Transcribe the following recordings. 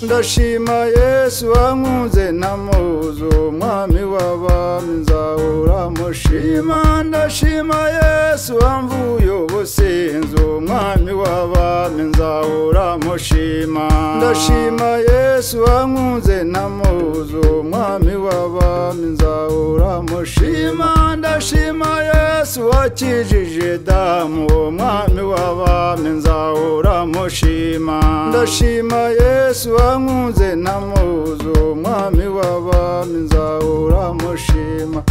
ndashima Yesu wankunze ntamuzi umwami w'abami nzahora mushima ndashima Yesu wamvuye ubusinzi umwami w'abami nzahora mushima ndashima Yesu wankunze ntamuzi umwami w'abami nzahora mushima ndashima Yesu wakijije damu umwami w'abami nzahora mushima ndashima Yesu wankunze ntamuzi umwami w'abami nzahora mushima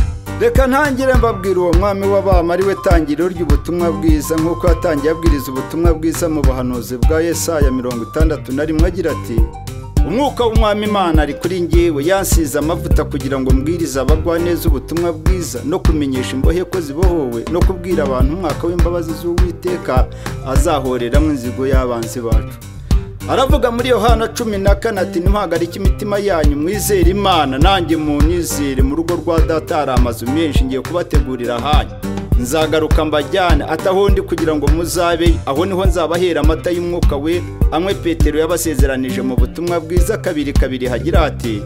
reka ntangire mbabwira uwo mwami w'abami ari we tangiriro ry'ubutumwa bwiza nk'uko yatangiye abwiriza ubutumwa bwiza mu buhanuzi bwa Yesaya 61 agira ati umwuka w'umwami Imana ari kuri njyewe yansize amavuta kugira ngo mbwirize abagwa neza ubutumwa bwiza no kumenyesha imbohe ko zibohowe no kubwira abantu umwaka w'imbabazi z'Uwiteka azahoreramo inzigo y'abanzi bacu aravuga muri Yohana 14 ati ntimpagarike imitima yanyu mwizere Imana nanjye munyizere mu rugo rwa data hari amazu menshi ngiye kubategurira hanyu nzagaruka mbajyane atahondi kugira ngo muzabe aho niho nzabahera amata y'umwuka we amwe Petero yabasezeranije mu butumwa bwiza kabiri hagira ati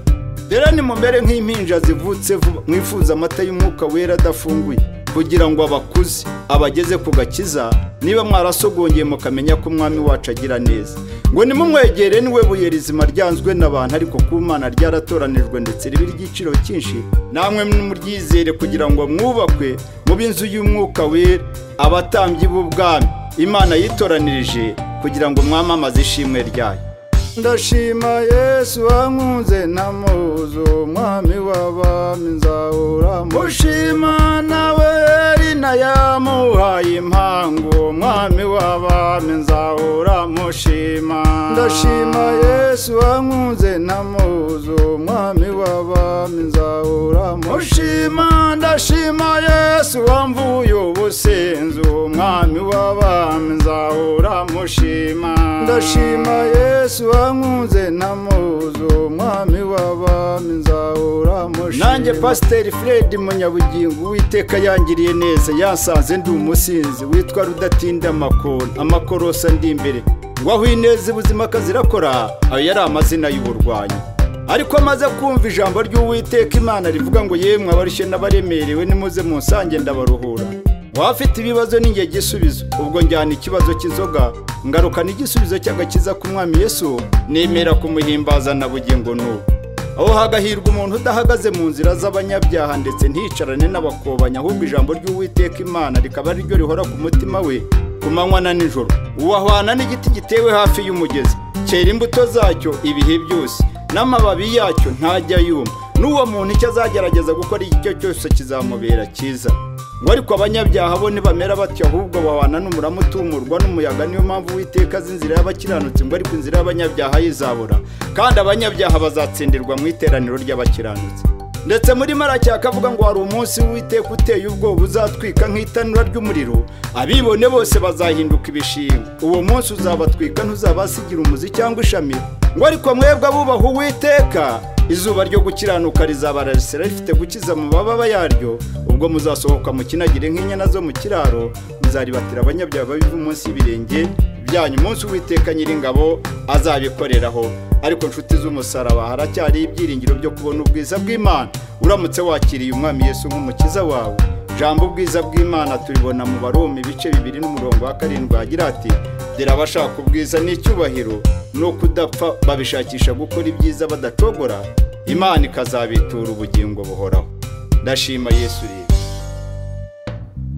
dera ni mumere nk'impinja zivutse vuba mwifuza amata y'umwuka wera adafunguye kugira ngo abakuze abageze ku gakiza niba mwarasogongeye mukamenya ko umwami wacu agira neza ngo nimumwegere niwe buye rizima ryanzwe n'abantu ariko ku Mana ryaratoranijwe ndetse ribi ry'igiciro cyinshi namwe muryizere kugira ngo mwubakwe mu binzu y'umwuka wera abatambyi b'ubwami Imana yitoranirije kugira ngo mwamamaze ishimwe ryayo ndashima Yesu wankunze ntamuzi umwami w'abami nzahora mushima nawe Elina yamuhaye impangu umwami w'abami nzahora mushima ndashima Yesu wankunze ntamuzi umwami w'abami nzahora mushima ndashima Yesu wamvuye ubusinzi umwami w'abami nzahora mushima ndashima Yesu wankunze ntamuzi umwami w'abami nzahora mushima nanjye Pasiteri Fred Munyabugingo Uwiteka yangiriye neza yasanze ndi umusinzi witwa Rudatinda amakorosa ndi imbere waho ineza ubuzima kazirakora ayo yari amazina y'uburwanyi ariko amaze kumva ijambo ry'Uwiteka Imana rivuga ngo yemwe abarushye n'abaremerewe nimuze munsange ndabaruhura wafite ibibazo ninge gisubizo ubwo njyana ikibazo cy'inzoga ngarukana igisubizo cy'agakiza ku mwami Yesu nemera kumuhimbaza na bugingo n'ubu aho hagahirwa umuntu udahagaze mu nzira z'abanyabyaha ndetse nticarane n'abakobanya ahubwo ijambo ry'Uwiteka Imana rikaba ari ryo rihora ku mutima we ku manywa na nijoro uwahwana n'igiti gitewe hafi y'umugezi cyera imbuto zacyo ibihe byose n'amababi yacyo ntajya yuma n'uwo muntu icyo azagerageza gukora icyo cyose kizamubera cyiza ngo ariko abanyabyaha bo ntibamera batyo ahubwo babana n'umurama utumurwa n'umuyaga niyo mpamvu Uwiteka azi inzira y'abakiranutsi ngo ariko inzira y'abanyabyaha yizabura kandi abanyabyaha bazatsindirwa mu iteraniro ry'abakiranutsi ndetse muri Maraki akavuga ngo hari umunsi w'Uwiteka uteye ubwoba uzatwika nk'itanura ry'umuriro abibone bose bazahinduka ibishingwe uwo munsi uzabatwika ntuzabasigira umuzi cyangwa ishami ngo ariko mwebwe abubaha Uwiteka izuba ryo gukiranuka rizabarasira rifite gukiza mu mababa yaryo ubwo muzasohoka mu kinagire nk'inyana zo mu kiraro muzaribatira abanyabyaha babiva munsi y'ibirenge byanyu umunsi Uwiteka Nyiringabo azabikoreraho ariko nshuti z'umusaraba haracyari ibyiringiro byo kubona ubwiza bw'Imana uramutse wakiriye umwami Yesu nk'umukiza wawe jambo ubwiza bw'Imana turibona mu Baroma 2:7 agira ati dera abashaka ubwiza n'icyubahiro no kudapfa babishakisha gukora ibyiza badacogora Imana ikazabitura ubugingo buhoraho ndashima Yesu rero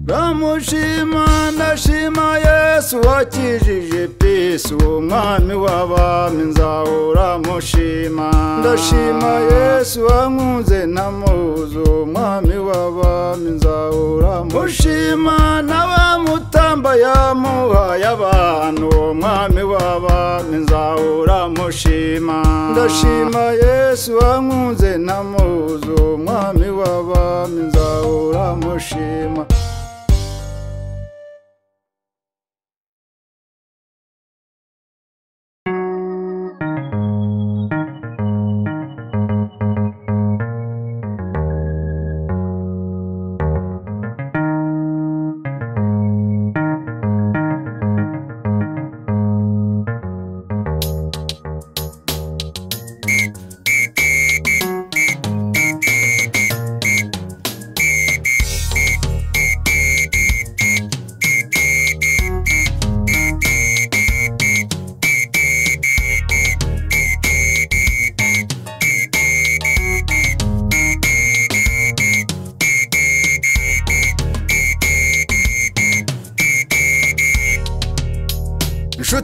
Ramushima ndashima Yesu wakijije pesu umwami w'abami nzahora mushima ndashima Yesu wankunze ntamuzi umwami w'abami nzahora mushima n'abamutamba yamuhaye abantu umwami w'abami nzahora mushima ndashima Yesu wankunze ntamuzi umwami w'abami nzahora mushima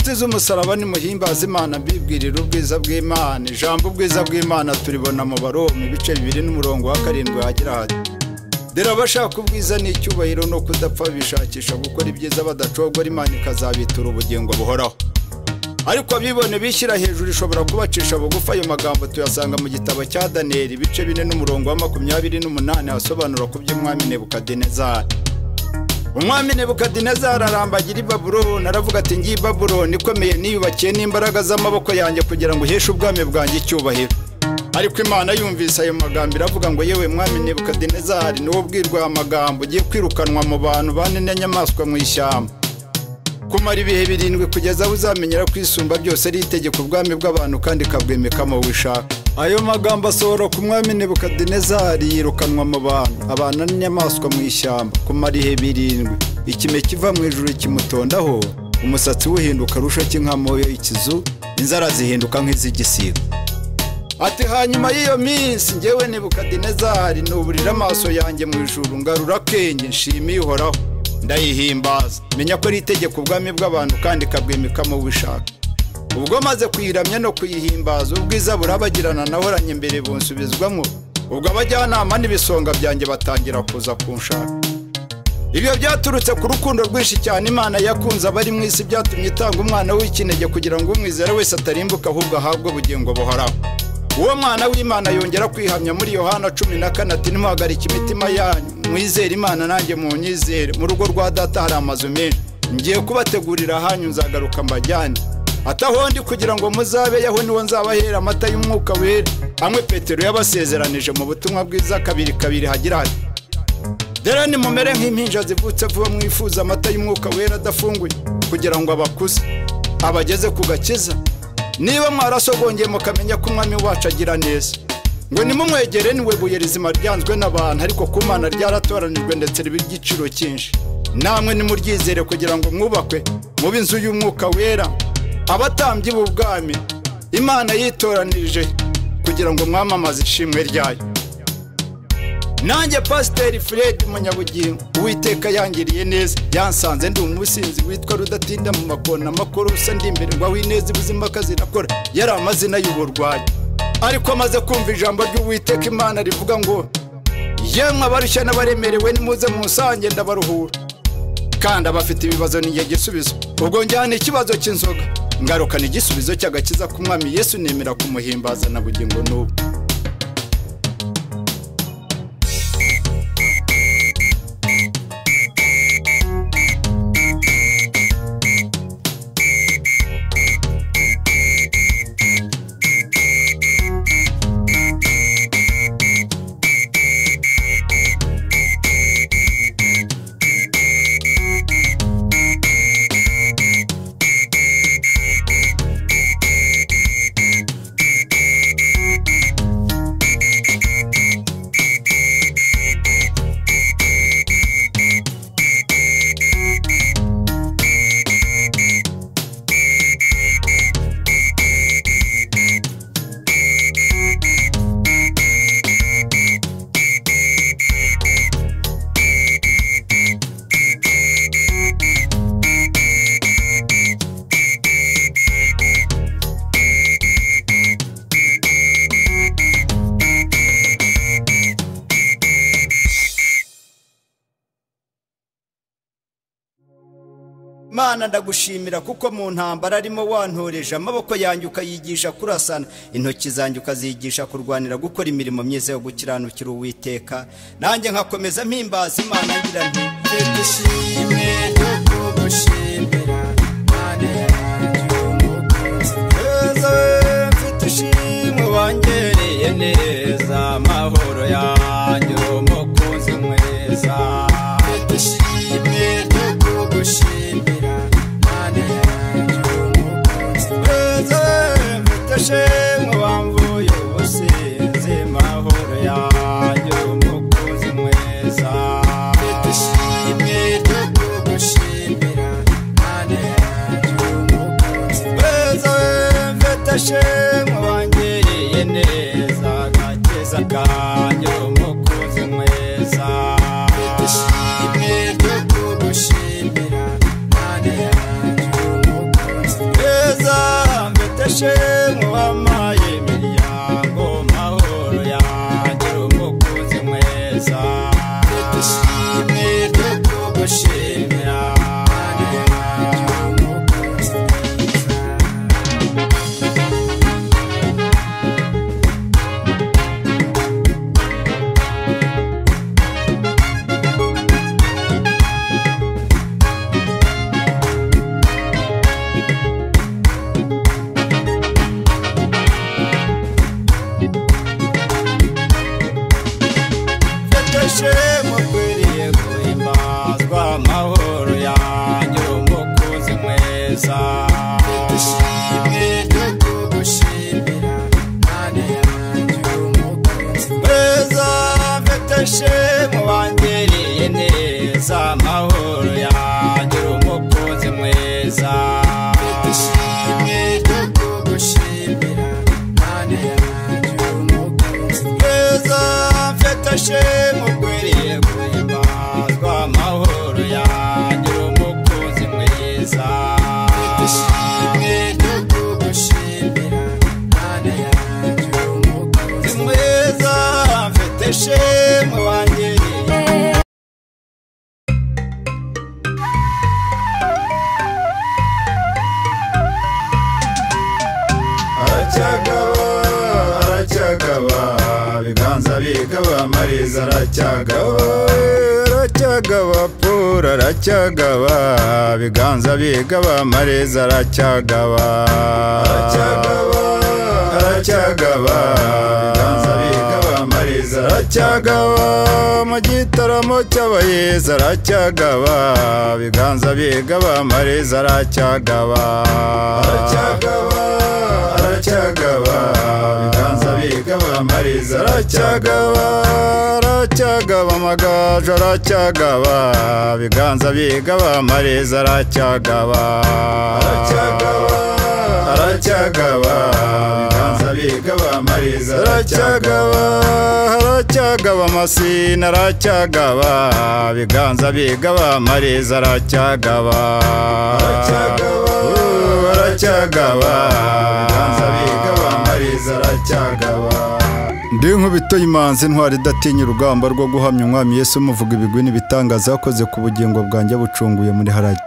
nshuti z'umusaraba nimuhimbaze Imana mbibwirira ubwiza bw'Imana. Ijambo ubwiza bw'Imana turibona mu Baroma ibice 2 n'umurongo wa 7 hagira hati: dore abashaka ubwiza n'icyubahiro no kudapfa bishakisha gukora ibyiza badacogora, Imana ikazabitura ubugingo buhoraho. Ariko abibone bishyira hejuru ishobora kubacisha bugufi. Ayo magambo tuyasanga mu gitabo cya Daniyeli ibice 4 n'umurongo wa 28 hasobanura ku by'umwami Nebukadinezari. Umwami Nebukadinezari arambagira i Babuloni, aravuga ati: ngiye i Babuloni ikomeye niyubakiye n'imbaraga z'amaboko yanjye kugira ngo uheshe ubwami bwanjye icyubahiro. Ariko Imana yumvise ayo magambo iravuga ngo: yewe mwami Nebukadinezari, ni wowe ubwirwa aya magambo, ugiye kwirukanwa mu bantu bane n'inyamaswa mu ishyamba, kumara ibihe 7 kugeza aho uzamenyera kwisumba byose ari itegeko ubwami bw'abantu kandi kabwemekamo wishaka. Ayo magambo asohora ku mwami Nebukadinezari, yirukanwa mu bantu, abana n'inyamaswa mu ishyamba, kumara ibihe 7. Ikime kiva mu ijuru kimutondaho, umusatsi uhinduka rusha cy'inkamoyo ikizu, inzara zihinduka nk'iz'igisiga. Ati hanyuma y'iyo minsi ngewe Nebukadinezari nuburira amaso yanjye mu ijuru, ngarura kenge nshimiye Uhoraho ndayihimbaza, menya ko ari itegeko ubwami bw'abantu kandi kabwemekamo wishaka. Ubwo maze kuyiramya no kuyihimbaza, ubwiza burabagirana nahoranye mbere bunsubizwamo, ubwo abajyanama n'ibisonga byanjye batangira kuza kunshaka. Ibyo byaturutse ku rukundo rwinshi cyane Imana yakunze abari mu isi, byatumye itanga umwana w'ikinege kugira ngo umwizera wese atarimbuka ahubwo ahabwe ubugingo buhoraho. Uwo mwana w'Imana yongera kwihamya muri Yohana 14 ati: nimuhagarike imitima yanyu, mwizere Imana nanjye munyizere. Mu rugo rwa data hari amazu menshi, ngiye kubategurira ahanyu, nzagaruka mbajyane. Ataho ndi kugira ngo muzabeho, niwo nzabahera amata y'umwuka wera, amwe Petero yabasezeranije mu butumwa bwiza 2:2 hagira hati: dore nimumere nk'impinja zivutse vuba, mwifuza amata y'umwuka wera adafunguye, kugira ngo abakuze abageze ku gakiza. Niba mwarasogongeye mukamenya ko umwami wacu agira neza, ngo nimumwegere, niwe buye rizima ryanzwe n'abantu, ariko ku Mana ryaratoranijwe ndetse ry'igiciro cyinshi. Namwe nimuryizere kugira ngo mwubakwe mu inzu y'umwuka wera, abatambyi b'ubwami Imana yitoranirije kugira ngo mwamamaze ishimwe ryayo. Nanjye Pasiteri Fred Munyabugingo, Uwiteka yangiriye neza, yansanze ndi umusinzi witwa rudatinda mu makona makuru, usa ndi imbere ngo wineza ubuzima kazi nakora, yari amazina y'uburwayi. Ariko maze kumva ijambo ry'Uwiteka Imana rivuga ngo: yemwe abarushya n'abaremerewe nimuze munsange ndabaruhura, kandi abafite ibibazo ninjye gisubizo. Ubwo njyana ikibazo cy'inzoga, ngarukana igisubizo cy'agakiza ku mwami Yesu, nemera kumuhimbaza na bugingo n'ubu. Mana ndagushimira kuko mu ntambara arimo wantoreje, amaboko yanjye ukayigisha kurasana, intoki zanjye ukazigisha kurwanira gukora imirimo myiza yo gukiranukira Uwiteka. Nanjye nkakomeza mpimbaza Imana ngira nti: ishimwe ryo kugushimira Mana yanjye umukozi mwiza, mfite ishimwe wangereye neza, amahoro yanjye umukozi mwiza. Mfite ishimwe ryo kugushimira Mana yanjye umukozi mwiza, mfite ishimwe wamvuye ubusinzi, amahoro yanjye umukozi mwiza. Mfite ishimwe ryo kugushimira Mana yanjye umukozi mwiza, mfite ishimwe wangereye neza, agakiza kanjye umukozi mwiza. Mfite ishimwe ryo kugushimira Mana yanjye umukozi mwiza. shema ukwiriye guhimbazwa amahoro yanjye umukunzi mwiza ishimwe ryo kugushimira Mana yanjye umukunzi mwiza mfite shema wangiriye neza amahoro yanjye umukunzi mwiza ishimwe ryo kugushimira Mana yanjye umukunzi mwiza mfite shema ukwiriye guhimbazwa amahoro yanjye umukunzi mwiza ishimwe ryo kugushimira Mana yanjye umukunzi mwiza mfite shema wangiriye aracyagaba biganza bigaba mariza aracyagaba pura aracyagaba biganza bigaba mariza aracyagaba biganza bigaba mariza aracyagaba mu gitaramo cy'abayeza aracyagaba biganza bigaba mariza aracyagaba biganza bigaba mariza aracyagaba amagaju aracyagaba biganza bigaba mariza aracyagaba biganza bigaba mariza aracyagaba amasina aracyagaba biganza bigaba mariza aracyagaba biganza bigaba mariza aracyagaba ndi nkubito y'imanzi ntwari idatinya urugamba rwo guhamya umwami Yesu muvuga ibigwi n'ibitangaza yakoze ku bugingo bwanjye bucunguye muri harage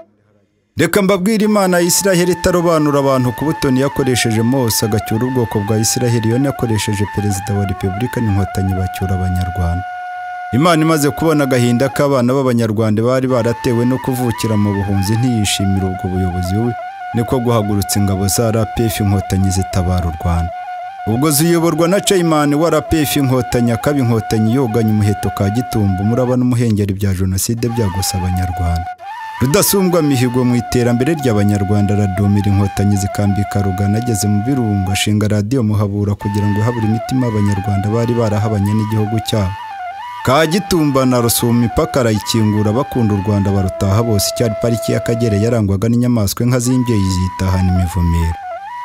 reka mbabwire Imana ya Isiraheli itarobanura abantu ku butoni yakoresheje Mose agacyura ubwoko bwa Isiraheli yo yakoresheje perezida wa Repubulika n'inkotanyi bacyura abanyarwanda Imana imaze kubona agahinda k'abana b'abanyarwanda bari baratewe no kuvukira mu buhunzi ntiyishimira ubwo buyobozi we niko guhagurutsa ingabo za RPF inkotanyi zitabara u Rwanda ubwo ziyoborwa na Chairman wa RPF inkotanyi akaba inkotanyi yoganya umuheto ka Gitumba muraba n'umuhengeri bya jenoside byagusa abanyarwanda rudasumbwa mihigo mu iterambere ry'abanyarwanda radumira inkotanyi zikambika rugana ageze mu birungo ashinga radio Muhabura kugira ngo habure imitima abanyarwanda bari barahabanye n'igihugu cyabo ka Gitumba na Rusumo ipaka arayikingura bakunda u Rwanda barutaha bose cyari pariki y'Akagera yarangwaga n'inyamaswa nka z'imbyeyi zitahana imivumero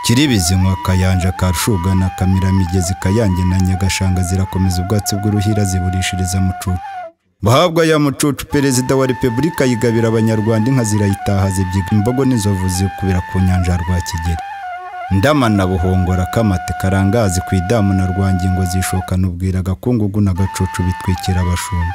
Kiribizinywa Kayanja ka Rushuga na Kamiramigezi Kayange na Nyagashanga zirakomeza ubwatsi bw'uruhira ziburishiriza mucucu bahabwa ya mucucu perezida wa Repubulika yigabira abanyarwanda inka zirayitaha zibyiga imbogo n'inzovu zikubira ku nyanja rwa Kigeri Ndama na Buhongora Kamate Karangazi ku idamu na Rwangingo zishokana ubwira gakungugu na gacucu bitwikira abashumba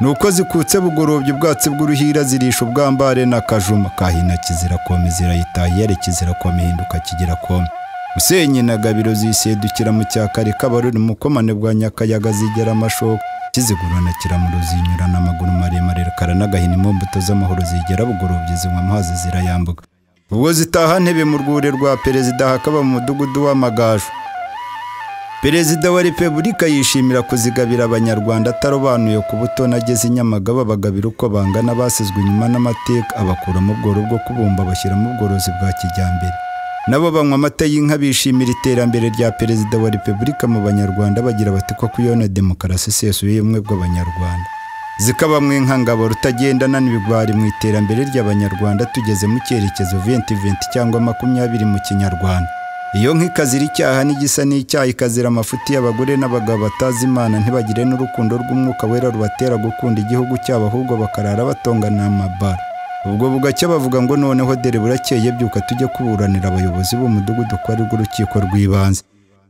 nuko zikutse bugorobye ubwatsi bw'uruhira zirisha ubwambare na Kajuma kahina kizira kome zirayitaha yerekizira kome hinduka kigira kome Musenyi na Gabiro zisedukira mu cyakare kabaruri mukomane bwa Nyakayaga zigera amashoka kizigurana kiramuruzi zinyurana amaguru maremare karanagahina imbuto z'amahoro zigera bugorobye zinywa amazi zirayambuka ubwo zitaha ntebe mu rwure rwa perezida hakaba mu mudugudu w'Amagaju Perezida wa Repubulika yishimira kuzigabira abanyarwanda atarobanuye ku butoni ageze Nyamagabe bagabira uko bangana basizwe inyuma n'amateka abakura mu bworo bwo kubumba bashyira mu bworozi bwa kijyambere nabo banywa amata y'inka bishimira iterambere rya perezida wa Repubulika mu banyarwanda bagira bati ko kuyone demokarasi isesuye umwe bw'abanyarwanda zikabamwe nkangabo rutagendana n'ibigwari mu iterambere ry'abanyarwanda tugeze mu cyerekezo 2020 cyangwa 20 mu kinyarwanda iyo nk'ikazira icyaha n'igisa n'icyaha ikazira amafuti y'abagore n'abagabo batazi Imana ntibagire n'urukundo rw'umwuka wera rubatera gukunda igihugu cyabo ahubwo bakarara batongana amabara ubwo bugacya bavuga ngo noneho dere burakeye byuka tujye kuburanira abayobozi b'umudugudu ko ari urukiko rw'ibanze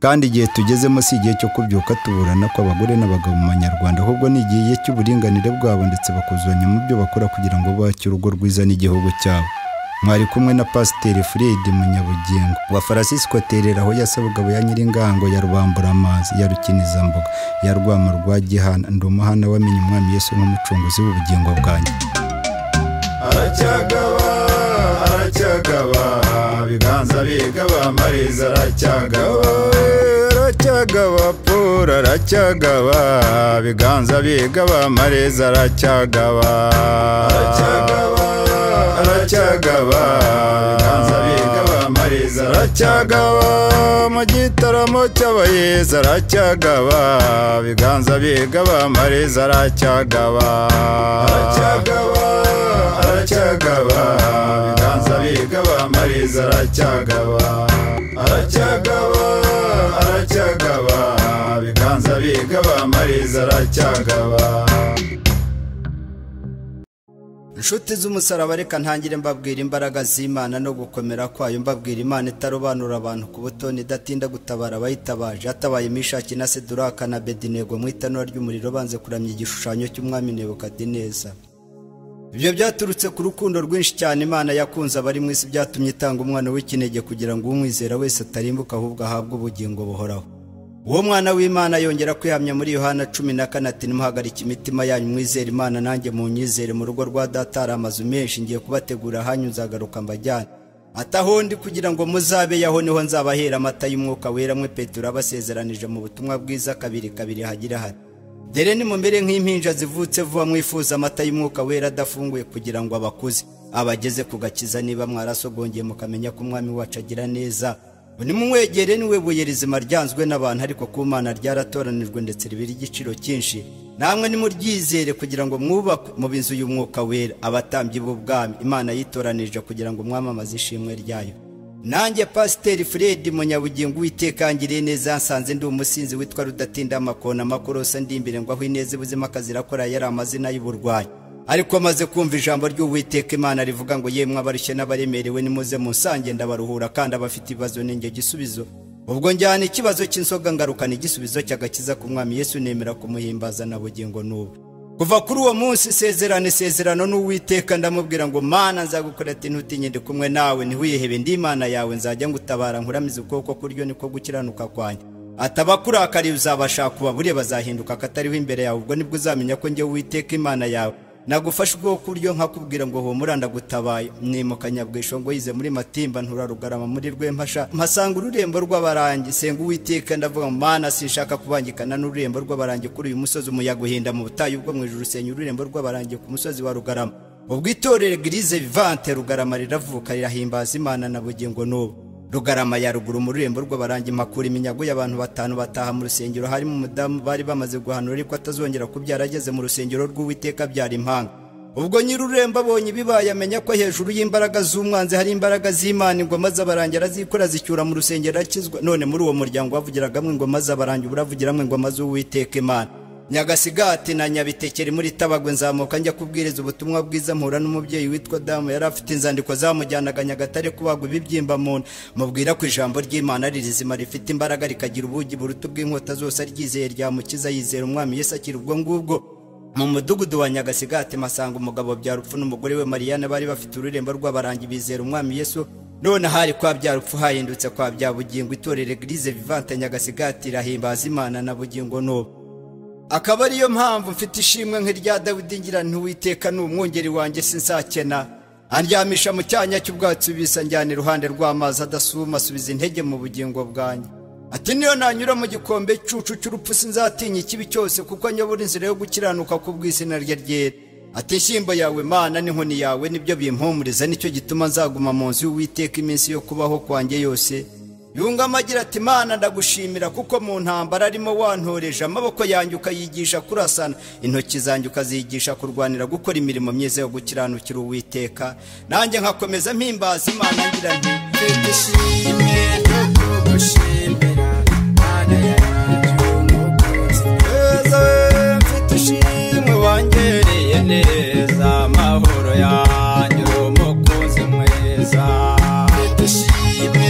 kandi igihe tugezemo si igihe cyo kubyuka tuburana ko abagore n'abagabo mu Banyarwanda ahubwo ni igihe cy'uburinganire bwabo ndetse bakuzanya mu byo bakora kugira ngo bakire urugo rwiza n'igihugu cyabo mwari kumwe na Pasiteri Fred Munyabugingo wa Francisco Terera aho yasabuga ya Nyiringango ya Rubambura amazi ya Rukinizambuga ya Rwamo rwa Gihana ndumuhana wamenye umwami Yesu nk'umucunguzi w'ubugingo bwanjye aracyagaba biganza bigaba mariza aracyagaba aracyagaba Paul aracyagaba biganza bigaba Mareza aracyagaba aracyagaba biganza bigaba Mareza aracyagaba mu gitaramo cy'abayeza aracyagaba biganza bigaba Mareza aracyagaba aracyagaba biganza bigaba Mareza aracyagaba aracyagaba biganza bigaba Mareza aracyagaba. Inshuti z'umusaraba reka ntangire mbabwira imbaraga z'Imana no gukomera kwayo, mbabwira Imana itarobanura abantu ku butoni idatinda gutabara abayitabaje, atabaye Mishaki na Seduraka na Abedinego mu itanura ry'umuriro banze kuramya igishushanyo cy'umwami Nebukadineza. Ibyo byaturutse ku rukundo rwinshi cyane Imana yakunze abari mu isi, byatumye itanga umwana w'ikinege kugira ngo umwizera wese atarimbuka ahubwo ahabwe ubugingo buhoraho. Uwo mwana w'Imana yongera kwihamya muri Yohana 14 ati nimuhagarike imitima yanyu mwizere Imana nanjye munyizere, mu rugo rwa data hari amazu menshi, ngiye kubategura hanyu nzagaruka mbajyane. Atahondi kugira ngo muzabe yaho niho nzabahera amata y'umwuka wera. Mwe Petero abasezeranije mu butumwa bwiza kabiri hagira hati dere ni mumere nk'impinja zivutse vuba mwifuza amata y'umwuka wera adafunguye kugira ngo abakuze abageze kugakiza. Niba mwarasogongeye mukamenya ko umwami wacu agira neza, nimumwegere niwe buye rizima ryanzwe n'abantu, ariko ku Mana ryaratoranijwe ndetse ribiri igiciro cyinshi. Namwe nimuryizere kugira ngo mwubakwe mu binzu y'umwuka wera, abatambyi b'ubwami Imana yitoranije kugira ngo mwamamaze ishimwe ryayo. Nanjye Pasiteri Fred Munyabugingo Uwitekangiriye neza, nsanze ndi umusinzi witwa Rudatinda amakona makorosa, ndi imbere ngo aho ineze buzima kazirakora yari amazina y'uburwayi. Ariko amaze kumva ijambo ry'Uwiteka Imana rivuga ngo yemwe abarushye n'abaremerewe nimuze munsange ndabaruhura, kandi abafite ibibazo ninjye gisubizo. Ubwo njyana ikibazo cy'insoga ngarukana igisubizo cy'agakiza ku mwami Yesu, nemera kumuhimbaza na bugingo n'ubu. Kuva kuri uwo munsi isezerano n'Uwiteka ndamubwira ngo Mana nzagukora ati ntutinye ndi kumwe nawe, ntiwihebe ndi Imana yawe, nzajya ngutabara nkuramize ukuboko kuryo niko gukiranuka kwanjye. Atabakurakariye uzabashaka kubabure bazahinduka katariho imbere yawe, ubwo nibwo uzamenya ko njye Uwiteka Imana yawe nagufashe ubwoko kuryo nkakubwira ngo humura ndagutabaye. Nimukanya bwisho ngo yize muri Matimba nturarugarama muri Rwempasha, mpasanga ururembo rw'abarangi. Senga Uwiteka ndavuga Mana sinshaka kubangikana n'ururembo rw'abarangi kuri uyu musozi umuyaga uhinda mu butayu bwo mu ijuru, senya ururembo rw'abarangi ku musozi wa Rugarama. Ubwo itorero Eglise Vivante Rugarama riravuka rirahimbaza Imana na bugingo n'ubu. Rugarama ya ruguru mu rurembo rw'abarangi makuru iminyago y'abantu 5 bataha mu rusengero, harimo umudamu bari bamaze guhanura ariko atazongera kubyara, ageze mu rusengero rw'Uwiteka byara impanga. Ubwo nyirurembo abonye bibaye amenya ko hejuru y'imbaraga z'umwanzi hari imbaraga z'Imana, ingoma z'abarangi arazikora zicyura mu rusengero akizwa. None muri uwo muryango wavugiragamwe ingoma z'abarangi buravugiramwe ingoma z'Uwiteka Imana. Nyagasigati na Nyabitekeri muri Tabagwe nzamuka njya kubwiriza ubutumwa bwiza, mpura n'umubyeyi witwa Damu yari afite inzandiko zamujyanaga Nyagatare kubagwa ibibyimba muntu. Mubwira ko ijambo ry'Imana ari rizima rifite imbaraga rikagira ubugi buruta bw'inkota zose, aryizeye ryamukiza yizera umwami Yesu akira. Ubwo ngubwo mu mudugudu wa Nyagasigati masanga umugabo Byarupfu n'umugore we Mariana bari bafite ururembo rw'abarangi bizera umwami Yesu. None hari kwa Byarupfu hahindutse kwa Byabugingo. Itorero Eglise Vivante Nyagasigati irahimbaza Imana na bugingo n'ubu. Akaba ariyo mpamvu mfite ishimwe nk'irya Dawidi ngira nti Uwiteka ni umwungeri wanjye sinzakena, andyamisha mu cyanya cy'ubwatsi bubisi, anjyana iruhande rw'amazi adasuma, asubiza intege mu bugingo bwanjye. Ati niyo nanyura mu gikombe cy'ucucu cy'urupfu sinzatinya ikibi cyose, kuko anyobora inzira yo gukiranuka ku bw'izina rye ryera. Ati inshyimbo yawe Mana n'inkoni yawe nibyo bimpumuriza, nicyo gituma nzaguma mu nzu y'Uwiteka iminsi yo kubaho kwanjye yose. Yungama agira ati Mana ndagushimira kuko mu ntambara arimo wantoreje, amaboko yanjye ukayigisha kurasana, intoki zanjye ukazigisha kurwanira gukora imirimo myiza yo gukiranukira Uwiteka. Nanjye nkakomeza mpimbaza Imana ngira nti ishimwe ryo kugushimira Mana yanjye umukunzi mwiza, mfite ishimwe wangereye neza, amahoro yanjye umukunzi mwiza. Mfite ishimwe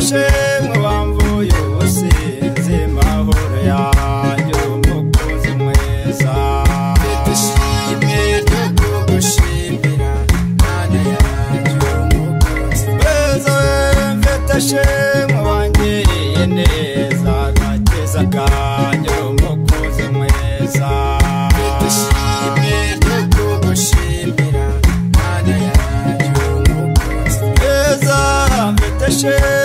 shemwe wamvuye ubusinzi, mahoro yanjye umukunzi mwiza. Mfite ishimwe ryo kugushimira Mana yanjye umukunzi mwiza. Mfite shemwe wangiriye neza, gakeza kanjye umukunzi mwiza. Mfite ishimwe ryo kugushimira Mana yanjye umukunzi urakoze